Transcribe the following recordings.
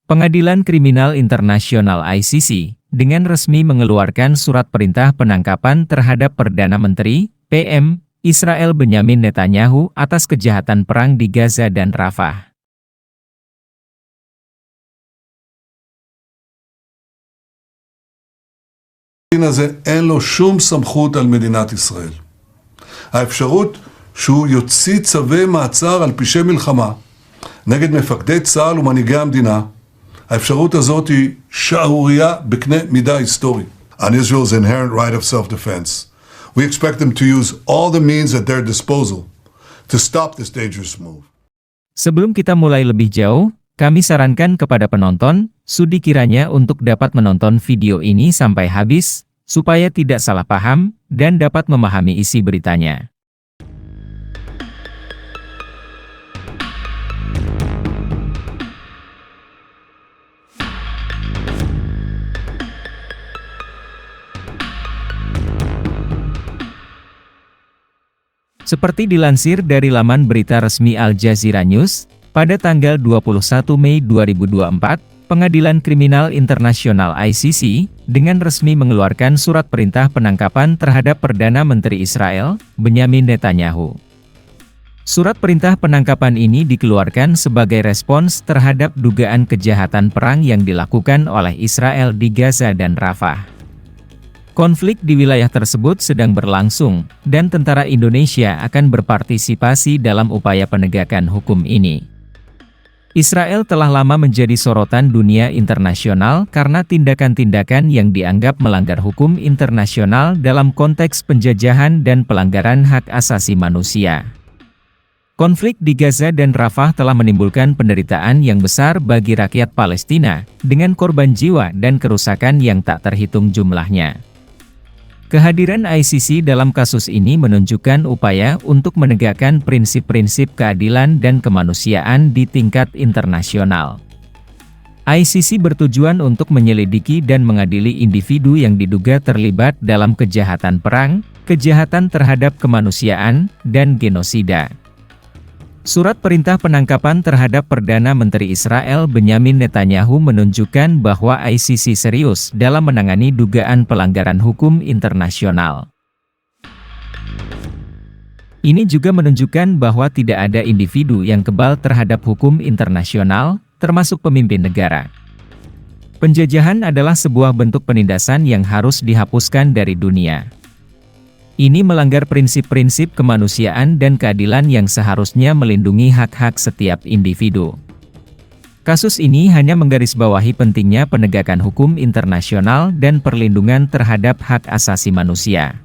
Pengadilan Kriminal Internasional ICC dengan resmi mengeluarkan surat perintah penangkapan terhadap Perdana Menteri (PM) Israel Benyamin Netanyahu atas kejahatan perang di Gaza dan Rafah. הזה אין לו שום סמכות על מדינת ישראל. האפשרות שהוא יוציא צווי מעצר על פשעי מלחמה נגד מפקדי צה"ל ומנהיגי המדינה, האפשרות הזאת היא שערורייה בקנה מידה היסטורי. On Israel's inherent right of self-defense, we expect them to use all the means at their disposal to stop this dangerous move. Sebelum kita mulai lebih jauh, kami sarankan kepada penonton, sudi kiranya untuk dapat menonton video ini sampai habis, supaya tidak salah paham, dan dapat memahami isi beritanya. Seperti dilansir dari laman berita resmi Al Jazeera News, pada tanggal 21 Mei 2024, Pengadilan Kriminal Internasional ICC dengan resmi mengeluarkan surat perintah penangkapan terhadap Perdana Menteri Israel, Benyamin Netanyahu. Surat perintah penangkapan ini dikeluarkan sebagai respons terhadap dugaan kejahatan perang yang dilakukan oleh Israel di Gaza dan Rafah. Konflik di wilayah tersebut sedang berlangsung, dan tentara Indonesia akan berpartisipasi dalam upaya penegakan hukum ini. Israel telah lama menjadi sorotan dunia internasional karena tindakan-tindakan yang dianggap melanggar hukum internasional dalam konteks penjajahan dan pelanggaran hak asasi manusia. Konflik di Gaza dan Rafah telah menimbulkan penderitaan yang besar bagi rakyat Palestina, dengan korban jiwa dan kerusakan yang tak terhitung jumlahnya. Kehadiran ICC dalam kasus ini menunjukkan upaya untuk menegakkan prinsip-prinsip keadilan dan kemanusiaan di tingkat internasional. ICC bertujuan untuk menyelidiki dan mengadili individu yang diduga terlibat dalam kejahatan perang, kejahatan terhadap kemanusiaan, dan genosida. Surat perintah penangkapan terhadap Perdana Menteri Israel Benyamin Netanyahu menunjukkan bahwa ICC serius dalam menangani dugaan pelanggaran hukum internasional. Ini juga menunjukkan bahwa tidak ada individu yang kebal terhadap hukum internasional, termasuk pemimpin negara. Penjajahan adalah sebuah bentuk penindasan yang harus dihapuskan dari dunia. Ini melanggar prinsip-prinsip kemanusiaan dan keadilan yang seharusnya melindungi hak-hak setiap individu. Kasus ini hanya menggarisbawahi pentingnya penegakan hukum internasional dan perlindungan terhadap hak asasi manusia.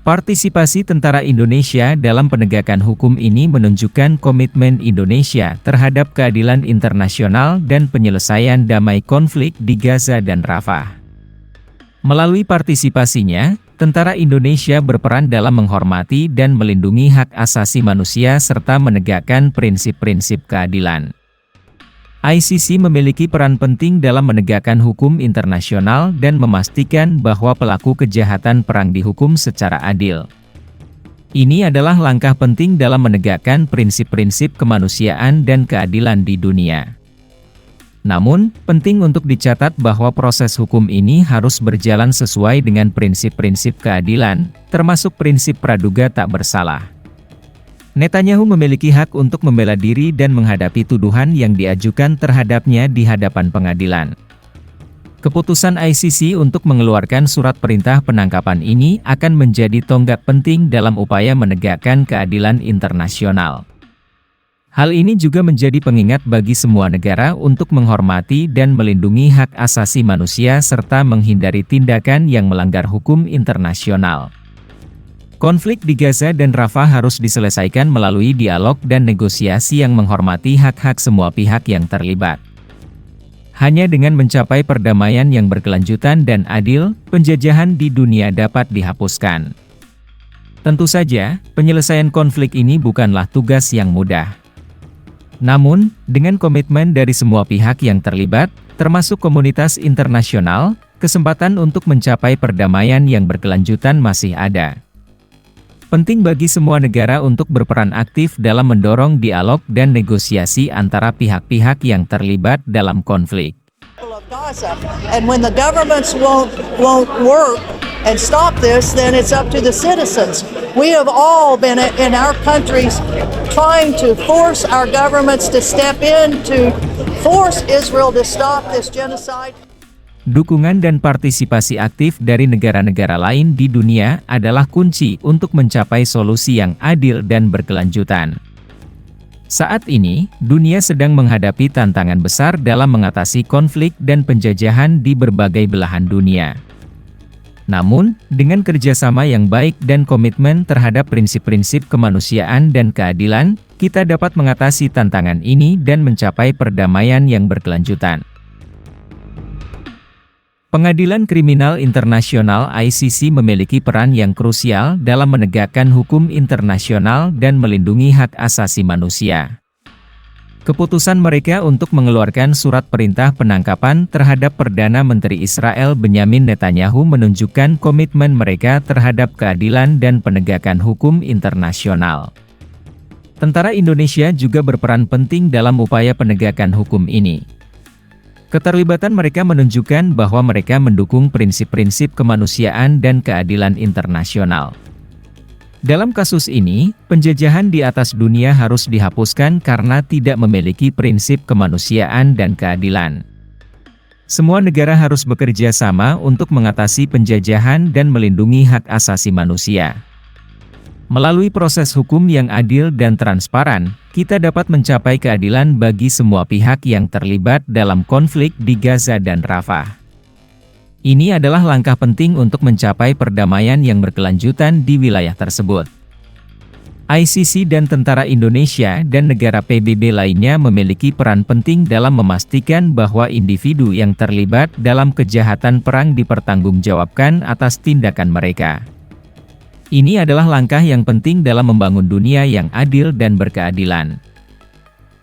Partisipasi tentara Indonesia dalam penegakan hukum ini menunjukkan komitmen Indonesia terhadap keadilan internasional dan penyelesaian damai konflik di Gaza dan Rafah. Melalui partisipasinya, tentara Indonesia berperan dalam menghormati dan melindungi hak asasi manusia serta menegakkan prinsip-prinsip keadilan. ICC memiliki peran penting dalam menegakkan hukum internasional dan memastikan bahwa pelaku kejahatan perang dihukum secara adil. Ini adalah langkah penting dalam menegakkan prinsip-prinsip kemanusiaan dan keadilan di dunia. Namun, penting untuk dicatat bahwa proses hukum ini harus berjalan sesuai dengan prinsip-prinsip keadilan, termasuk prinsip praduga tak bersalah. Netanyahu memiliki hak untuk membela diri dan menghadapi tuduhan yang diajukan terhadapnya di hadapan pengadilan. Keputusan ICC untuk mengeluarkan surat perintah penangkapan ini akan menjadi tonggak penting dalam upaya menegakkan keadilan internasional. Hal ini juga menjadi pengingat bagi semua negara untuk menghormati dan melindungi hak asasi manusia serta menghindari tindakan yang melanggar hukum internasional. Konflik di Gaza dan Rafah harus diselesaikan melalui dialog dan negosiasi yang menghormati hak-hak semua pihak yang terlibat. Hanya dengan mencapai perdamaian yang berkelanjutan dan adil, penjajahan di dunia dapat dihapuskan. Tentu saja, penyelesaian konflik ini bukanlah tugas yang mudah. Namun, dengan komitmen dari semua pihak yang terlibat, termasuk komunitas internasional, kesempatan untuk mencapai perdamaian yang berkelanjutan masih ada. Penting bagi semua negara untuk berperan aktif dalam mendorong dialog dan negosiasi antara pihak-pihak yang terlibat dalam konflik. Of Gaza. And when the governments won't work and stop this, then it's up to the citizens. We have all been in our countries trying to force our governments to step in to force Israel to stop this genocide. Dukungan dan partisipasi aktif dari negara-negara lain di dunia adalah kunci untuk mencapai solusi yang adil dan berkelanjutan. Saat ini, dunia sedang menghadapi tantangan besar dalam mengatasi konflik dan penjajahan di berbagai belahan dunia. Namun, dengan kerjasama yang baik dan komitmen terhadap prinsip-prinsip kemanusiaan dan keadilan, kita dapat mengatasi tantangan ini dan mencapai perdamaian yang berkelanjutan. Pengadilan Kriminal Internasional ICC memiliki peran yang krusial dalam menegakkan hukum internasional dan melindungi hak asasi manusia. Keputusan mereka untuk mengeluarkan surat perintah penangkapan terhadap Perdana Menteri Israel Benyamin Netanyahu menunjukkan komitmen mereka terhadap keadilan dan penegakan hukum internasional. Tentara Indonesia juga berperan penting dalam upaya penegakan hukum ini. Keterlibatan mereka menunjukkan bahwa mereka mendukung prinsip-prinsip kemanusiaan dan keadilan internasional. Dalam kasus ini, penjajahan di atas dunia harus dihapuskan karena tidak memiliki prinsip kemanusiaan dan keadilan. Semua negara harus bekerja sama untuk mengatasi penjajahan dan melindungi hak asasi manusia. Melalui proses hukum yang adil dan transparan, kita dapat mencapai keadilan bagi semua pihak yang terlibat dalam konflik di Gaza dan Rafah. Ini adalah langkah penting untuk mencapai perdamaian yang berkelanjutan di wilayah tersebut. ICC dan tentara Indonesia dan negara PBB lainnya memiliki peran penting dalam memastikan bahwa individu yang terlibat dalam kejahatan perang dipertanggungjawabkan atas tindakan mereka. Ini adalah langkah yang penting dalam membangun dunia yang adil dan berkeadilan.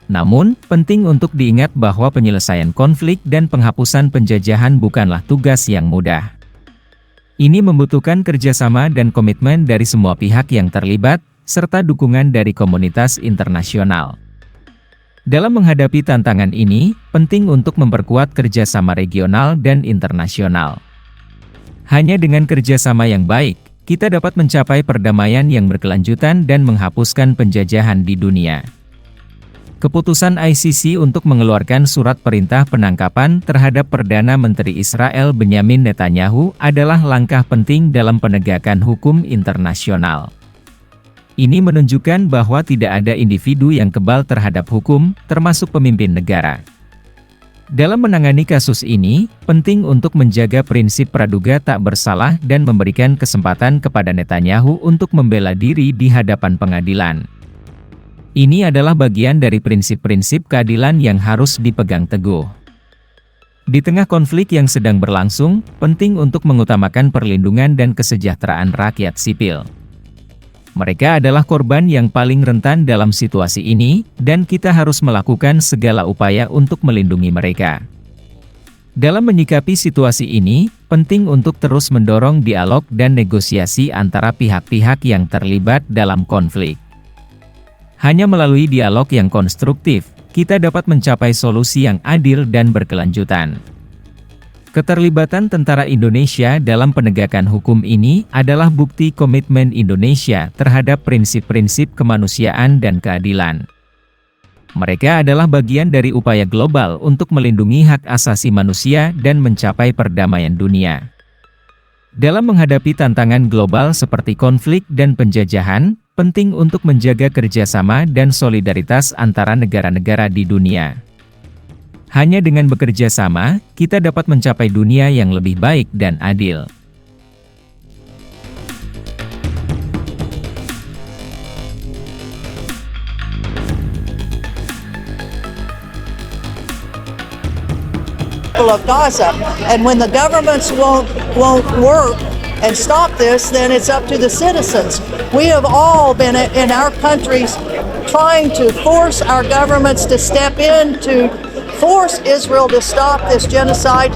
Namun, penting untuk diingat bahwa penyelesaian konflik dan penghapusan penjajahan bukanlah tugas yang mudah. Ini membutuhkan kerjasama dan komitmen dari semua pihak yang terlibat, serta dukungan dari komunitas internasional. Dalam menghadapi tantangan ini, penting untuk memperkuat kerjasama regional dan internasional. Hanya dengan kerjasama yang baik, kita dapat mencapai perdamaian yang berkelanjutan dan menghapuskan penjajahan di dunia. Keputusan ICC untuk mengeluarkan surat perintah penangkapan terhadap Perdana Menteri Israel Benyamin Netanyahu adalah langkah penting dalam penegakan hukum internasional. Ini menunjukkan bahwa tidak ada individu yang kebal terhadap hukum, termasuk pemimpin negara. Dalam menangani kasus ini, penting untuk menjaga prinsip praduga tak bersalah dan memberikan kesempatan kepada Netanyahu untuk membela diri di hadapan pengadilan. Ini adalah bagian dari prinsip-prinsip keadilan yang harus dipegang teguh. Di tengah konflik yang sedang berlangsung, penting untuk mengutamakan perlindungan dan kesejahteraan rakyat sipil. Mereka adalah korban yang paling rentan dalam situasi ini, dan kita harus melakukan segala upaya untuk melindungi mereka. Dalam menyikapi situasi ini, penting untuk terus mendorong dialog dan negosiasi antara pihak-pihak yang terlibat dalam konflik. Hanya melalui dialog yang konstruktif, kita dapat mencapai solusi yang adil dan berkelanjutan. Keterlibatan tentara Indonesia dalam penegakan hukum ini adalah bukti komitmen Indonesia terhadap prinsip-prinsip kemanusiaan dan keadilan. Mereka adalah bagian dari upaya global untuk melindungi hak asasi manusia dan mencapai perdamaian dunia. Dalam menghadapi tantangan global seperti konflik dan penjajahan, penting untuk menjaga kerjasama dan solidaritas antara negara-negara di dunia. Hanya dengan bekerja sama, kita dapat mencapai dunia yang lebih baik dan adil. Of Gaza. And when the governments won't work and stop this, then it's up to the citizens. We have all been in our countries trying to force our governments to step in to force Israel to stop this genocide.